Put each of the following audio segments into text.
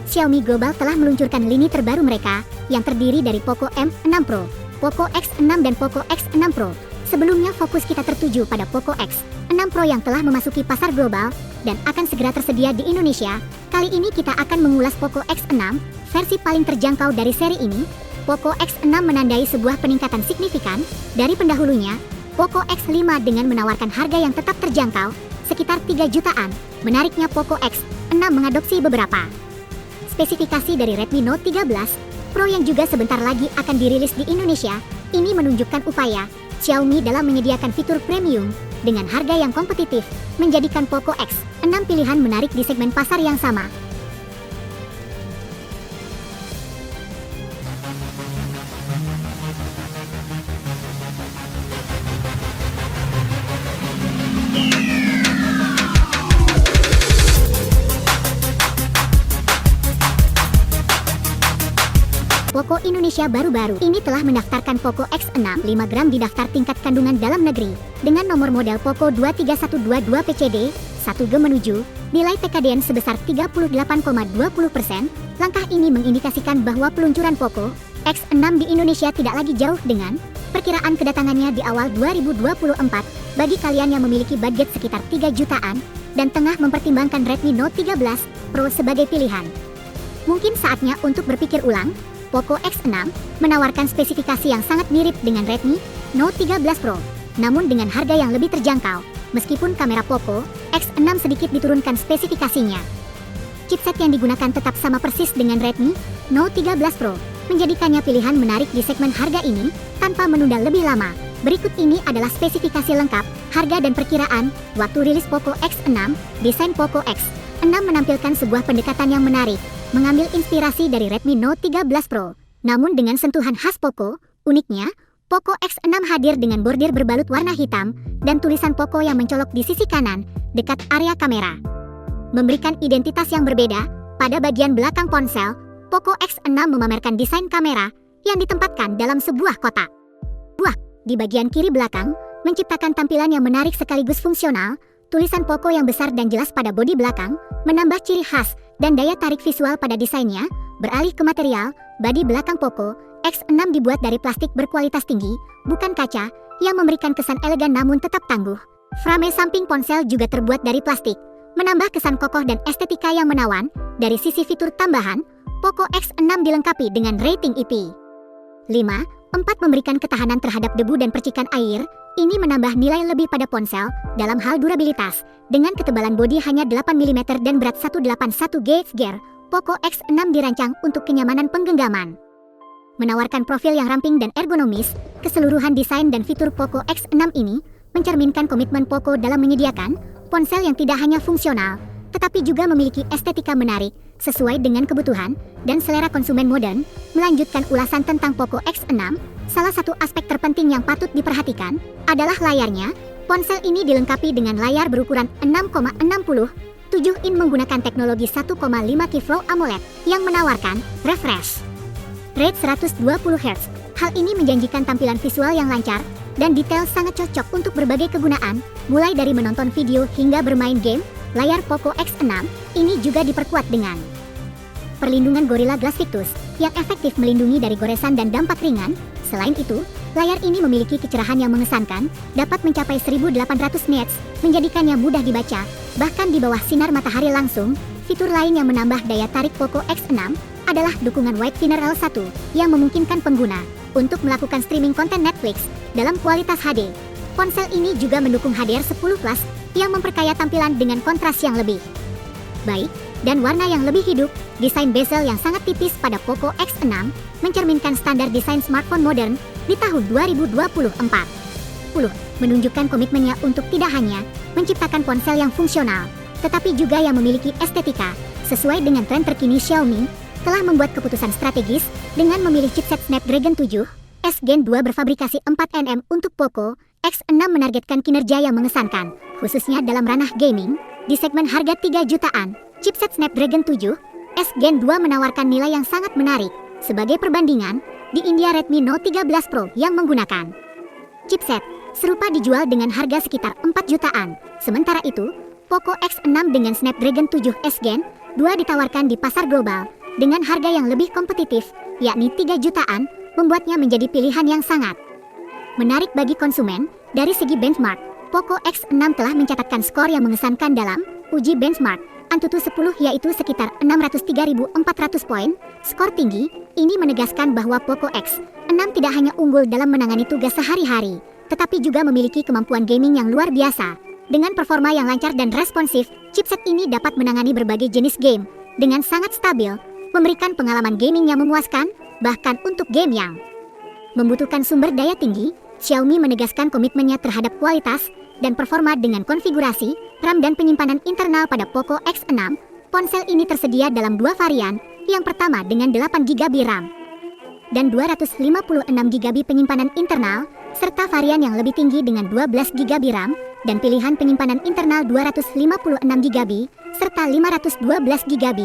Xiaomi Global telah meluncurkan lini terbaru mereka, yang terdiri dari Poco M6 Pro, Poco X6 dan Poco X6 Pro. Sebelumnya fokus kita tertuju pada Poco X6 Pro yang telah memasuki pasar global, dan akan segera tersedia di Indonesia. Kali ini kita akan mengulas Poco X6, versi paling terjangkau dari seri ini. Poco X6 menandai sebuah peningkatan signifikan dari pendahulunya, Poco X5 dengan menawarkan harga yang tetap terjangkau, sekitar 3 jutaan. Menariknya Poco X6 mengadopsi beberapa spesifikasi dari Redmi Note 13 Pro yang juga sebentar lagi akan dirilis di Indonesia. Ini menunjukkan upaya Xiaomi dalam menyediakan fitur premium dengan harga yang kompetitif, menjadikan Poco X6 pilihan menarik di segmen pasar yang sama. Poco Indonesia baru-baru ini telah mendaftarkan Poco X6 5 gram di daftar tingkat kandungan dalam negeri dengan nomor model Poco 23122 PCD 1G menuju nilai TKDN sebesar 38,20%. Langkah ini mengindikasikan bahwa peluncuran Poco X6 di Indonesia tidak lagi jauh dengan perkiraan kedatangannya di awal 2024. Bagi kalian yang memiliki budget sekitar 3 jutaan dan tengah mempertimbangkan Redmi Note 13 Pro sebagai pilihan, mungkin saatnya untuk berpikir ulang. Poco X6 menawarkan spesifikasi yang sangat mirip dengan Redmi Note 13 Pro, namun dengan harga yang lebih terjangkau. Meskipun kamera Poco X6 sedikit diturunkan spesifikasinya, chipset yang digunakan tetap sama persis dengan Redmi Note 13 Pro, menjadikannya pilihan menarik di segmen harga ini tanpa menunda lebih lama. Berikut ini adalah spesifikasi lengkap, harga dan perkiraan waktu rilis Poco X6. Desain Poco X6 menampilkan sebuah pendekatan yang menarik, mengambil inspirasi dari Redmi Note 13 Pro, namun dengan sentuhan khas Poco. Uniknya, Poco X6 hadir dengan bordir berbalut warna hitam dan tulisan Poco yang mencolok di sisi kanan, dekat area kamera, memberikan identitas yang berbeda. Pada bagian belakang ponsel, Poco X6 memamerkan desain kamera yang ditempatkan dalam sebuah kotak. Di bagian kiri belakang, menciptakan tampilan yang menarik sekaligus fungsional. Tulisan Poco yang besar dan jelas pada bodi belakang menambah ciri khas dan daya tarik visual pada desainnya. Beralih ke material, bodi belakang Poco X6 dibuat dari plastik berkualitas tinggi, bukan kaca, yang memberikan kesan elegan namun tetap tangguh. Frame samping ponsel juga terbuat dari plastik, menambah kesan kokoh dan estetika yang menawan. Dari sisi fitur tambahan, Poco X6 dilengkapi dengan rating IP5/4 memberikan ketahanan terhadap debu dan percikan air. Ini menambah nilai lebih pada ponsel dalam hal durabilitas. Dengan ketebalan bodi hanya 8 mm dan berat 181 kg, Poco X6 dirancang untuk kenyamanan penggenggaman. Menawarkan profil yang ramping dan ergonomis, keseluruhan desain dan fitur Poco X6 ini mencerminkan komitmen Poco dalam menyediakan ponsel yang tidak hanya fungsional, tetapi juga memiliki estetika menarik, sesuai dengan kebutuhan dan selera konsumen modern. Melanjutkan ulasan tentang Poco X6, salah satu aspek terpenting yang patut diperhatikan adalah layarnya. Ponsel ini dilengkapi dengan layar berukuran 6,67 in menggunakan teknologi 1,5 Q AMOLED yang menawarkan refresh rate 120 Hz. Hal ini menjanjikan tampilan visual yang lancar dan detail, sangat cocok untuk berbagai kegunaan, mulai dari menonton video hingga bermain game. Layar Poco X6 ini juga diperkuat dengan perlindungan Gorilla Glass Victus yang efektif melindungi dari goresan dan dampak ringan. Selain itu, layar ini memiliki kecerahan yang mengesankan, dapat mencapai 1800 nits, menjadikannya mudah dibaca, bahkan di bawah sinar matahari langsung. Fitur lain yang menambah daya tarik Poco X6 adalah dukungan Wide Finder L1 yang memungkinkan pengguna untuk melakukan streaming konten Netflix dalam kualitas HD. Ponsel ini juga mendukung HDR10 Plus yang memperkaya tampilan dengan kontras yang lebih baik dan warna yang lebih hidup. Desain bezel yang sangat tipis pada Poco X6 mencerminkan standar desain smartphone modern di tahun 2024, menunjukkan komitmennya untuk tidak hanya menciptakan ponsel yang fungsional, tetapi juga yang memiliki estetika sesuai dengan tren terkini. Xiaomi telah membuat keputusan strategis dengan memilih chipset Snapdragon 7S Gen 2 berfabrikasi 4nm untuk Poco X6 menargetkan kinerja yang mengesankan, khususnya dalam ranah gaming. Di segmen harga 3 jutaan, chipset Snapdragon 7S Gen 2 menawarkan nilai yang sangat menarik. Sebagai perbandingan, di India Redmi Note 13 Pro yang menggunakan chipset serupa dijual dengan harga sekitar 4 jutaan. Sementara itu, Poco X6 dengan Snapdragon 7S Gen dua ditawarkan di pasar global dengan harga yang lebih kompetitif, yakni 3 jutaan, membuatnya menjadi pilihan yang sangat menarik bagi konsumen. Dari segi benchmark, Poco X6 telah mencatatkan skor yang mengesankan dalam uji benchmark Antutu 10, yaitu sekitar 603.400 poin. Skor tinggi ini menegaskan bahwa Poco X6 tidak hanya unggul dalam menangani tugas sehari-hari, tetapi juga memiliki kemampuan gaming yang luar biasa. Dengan performa yang lancar dan responsif, chipset ini dapat menangani berbagai jenis game dengan sangat stabil, memberikan pengalaman gaming yang memuaskan, bahkan untuk game yang membutuhkan sumber daya tinggi. Xiaomi menegaskan komitmennya terhadap kualitas dan performa dengan konfigurasi RAM dan penyimpanan internal pada Poco X6. Ponsel ini tersedia dalam dua varian, yang pertama dengan 8GB RAM dan 256GB penyimpanan internal, serta varian yang lebih tinggi dengan 12GB RAM dan pilihan penyimpanan internal 256GB serta 512GB.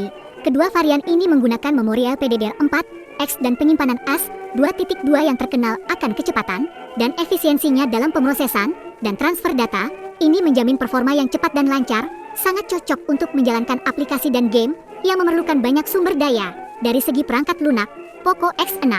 Kedua varian ini menggunakan memori LPDDR4X dan penyimpanan S2.2 yang terkenal akan kecepatan dan efisiensinya dalam pemrosesan dan transfer data. Ini menjamin performa yang cepat dan lancar, sangat cocok untuk menjalankan aplikasi dan game yang memerlukan banyak sumber daya. Dari segi perangkat lunak, Poco X6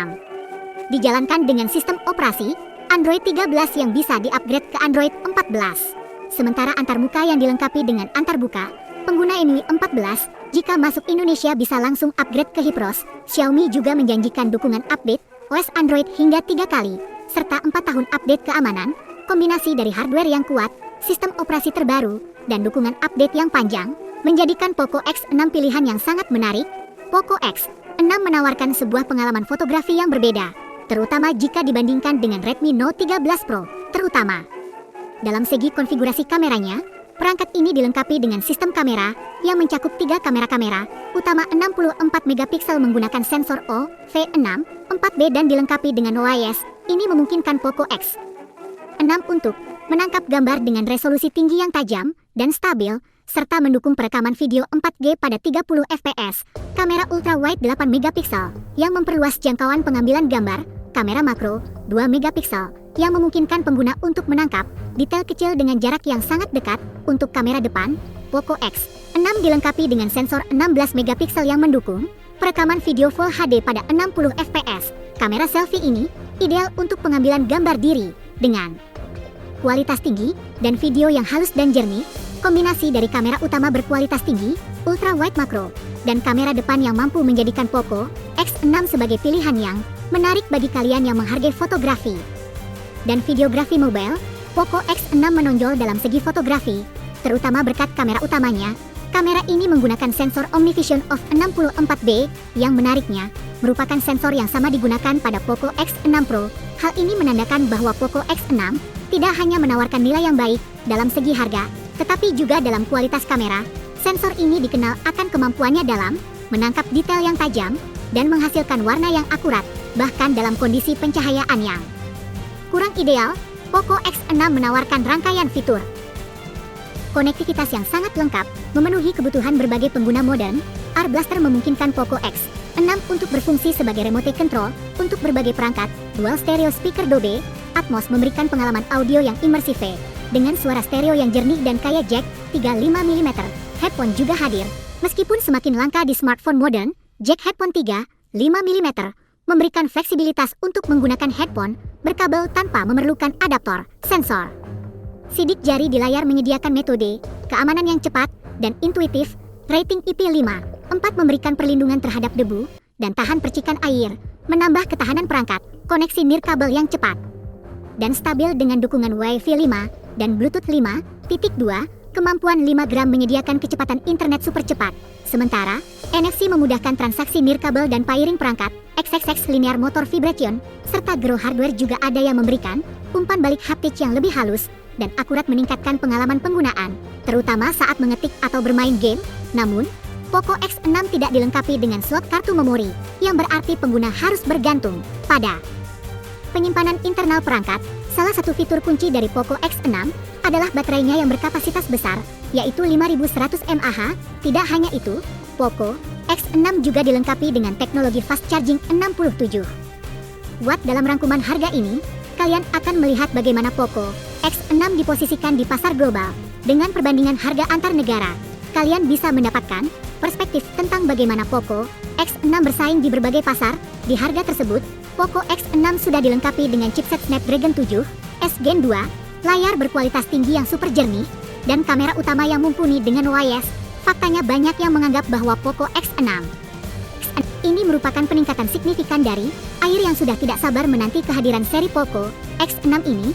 dijalankan dengan sistem operasi Android 13 yang bisa di-upgrade ke Android 14. Sementara antarmuka yang dilengkapi dengan antarbuka, pengguna MIUI 14 jika masuk Indonesia bisa langsung upgrade ke HIPROS. Xiaomi juga menjanjikan dukungan update OS Android hingga 3 kali, serta 4 tahun update keamanan. Kombinasi dari hardware yang kuat, sistem operasi terbaru, dan dukungan update yang panjang, menjadikan Poco X6 pilihan yang sangat menarik. Poco X6 menawarkan sebuah pengalaman fotografi yang berbeda, terutama jika dibandingkan dengan Redmi Note 13 Pro. Terutama dalam segi konfigurasi kameranya, perangkat ini dilengkapi dengan sistem kamera yang mencakup 3 kamera utama 64MP menggunakan sensor OV6, 4B dan dilengkapi dengan OIS. Ini memungkinkan Poco X6 untuk menangkap gambar dengan resolusi tinggi yang tajam dan stabil, serta mendukung perekaman video 4G pada 30 fps. Kamera ultra-wide 8MP yang memperluas jangkauan pengambilan gambar, kamera makro 2MP yang memungkinkan pengguna untuk menangkap detail kecil dengan jarak yang sangat dekat. Untuk kamera depan, Poco X6 dilengkapi dengan sensor 16MP yang mendukung perekaman video Full HD pada 60 fps. Kamera selfie ini ideal untuk pengambilan gambar diri dengan kualitas tinggi dan video yang halus dan jernih. Kombinasi dari kamera utama berkualitas tinggi, ultra wide makro, dan kamera depan yang mampu menjadikan Poco X6 sebagai pilihan yang menarik bagi kalian yang menghargai fotografi dan videografi mobile. Poco X6 menonjol dalam segi fotografi, terutama berkat kamera utamanya. Kamera ini menggunakan sensor OmniVision of 64B yang menariknya merupakan sensor yang sama digunakan pada Poco X6 Pro. Hal ini menandakan bahwa Poco X6 tidak hanya menawarkan nilai yang baik dalam segi harga, tetapi juga dalam kualitas kamera. Sensor ini dikenal akan kemampuannya dalam menangkap detail yang tajam dan menghasilkan warna yang akurat, bahkan dalam kondisi pencahayaan yang kurang ideal. Poco X6 menawarkan rangkaian fitur konektivitas yang sangat lengkap, memenuhi kebutuhan berbagai pengguna modern. R Blaster memungkinkan Poco X6 untuk berfungsi sebagai remote control untuk berbagai perangkat. Dual stereo speaker Dolby Atmos memberikan pengalaman audio yang imersif dengan suara stereo yang jernih dan kaya. Jack 3.5mm headphone juga hadir. Meskipun semakin langka di smartphone modern, jack headphone 3.5mm memberikan fleksibilitas untuk menggunakan headphone berkabel tanpa memerlukan adaptor. Sensor sidik jari di layar menyediakan metode keamanan yang cepat dan intuitif. Rating IP54 memberikan perlindungan terhadap debu dan tahan percikan air, menambah ketahanan perangkat. Koneksi nirkabel yang cepat dan stabil dengan dukungan Wi-Fi 5 dan Bluetooth 5.2. Kemampuan 5 gram menyediakan kecepatan internet super cepat. Sementara, NFC memudahkan transaksi nirkabel dan pairing perangkat. XXX linear motor vibration, serta Grow hardware juga ada yang memberikan umpan balik haptic yang lebih halus dan akurat, meningkatkan pengalaman penggunaan, terutama saat mengetik atau bermain game. Namun, Poco X6 tidak dilengkapi dengan slot kartu memori, yang berarti pengguna harus bergantung pada penyimpanan internal perangkat. Salah satu fitur kunci dari Poco X6 adalah baterainya yang berkapasitas besar, yaitu 5100 mAh. Tidak hanya itu, Poco X6 juga dilengkapi dengan teknologi fast charging 67 watt. Dalam rangkuman harga ini, kalian akan melihat bagaimana Poco X6 diposisikan di pasar global. Dengan perbandingan harga antar negara, kalian bisa mendapatkan Perspektif tentang bagaimana Poco X6 bersaing di berbagai pasar. Di harga tersebut, Poco X6 sudah dilengkapi dengan chipset Snapdragon 7 S Gen 2, layar berkualitas tinggi yang super jernih, dan kamera utama yang mumpuni dengan OIS. Faktanya banyak yang menganggap bahwa Poco X6 ini merupakan peningkatan signifikan dari air yang sudah tidak sabar menanti kehadiran seri Poco X6 ini.